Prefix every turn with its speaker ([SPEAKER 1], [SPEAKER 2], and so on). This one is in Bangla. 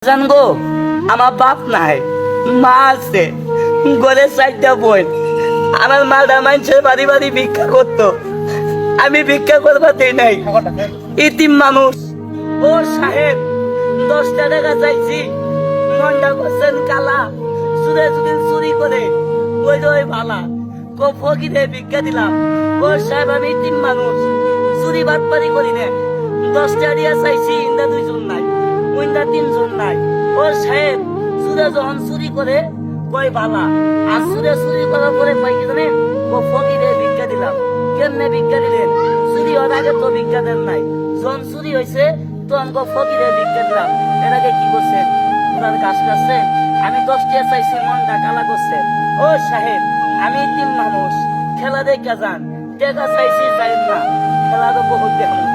[SPEAKER 1] জানগো আমার বাপ নাই, মা আছে, ঘরে 4টা বোন। আমার মাটা মানুষের বাড়ি বাড়ি ভিক্ষা করতো, আমি ভিক্ষা করবার দেই নাই, ইতিম মানুষ। ও সাহেব, 10টা টাকা চাইছি, মনটা করছেন কালা, চুরে যদি চুরি করে ওই ওই ভালা ফকিরে ভিক্ষা দিলাম। ও সাহেব, আমি ইতিম মানুষ, চুরি বাটপারি করি না। 10টা দিয়া চাইছি, ইন্দা 2জন নাই, ওইন্দা 3জন নাই। ও সাহেব, চুরে যখন চুরি করে কই ভালা, আর চুরি করার পরে কয় কি জানেন, ফকিরে ভিক্ষা দিলাম। কেমনে ভিক্ষা দিলেন? চুরি হওয়ার আগে তো ভিক্ষা দেন নাই, যখন চুরি হয়েছে তখন ফকিরে ভিক্ষা দিলাম। এর আগে কি করছেন? ওনার কাজ করছেন। আমি 10টা চাইছি, মনটা কালা করছে। ও সাহেব, আমি তিন মানুষ, খেলা দেখা যান, টেকা চাইছি যাই না, খেলা তো বহুত দেখুন।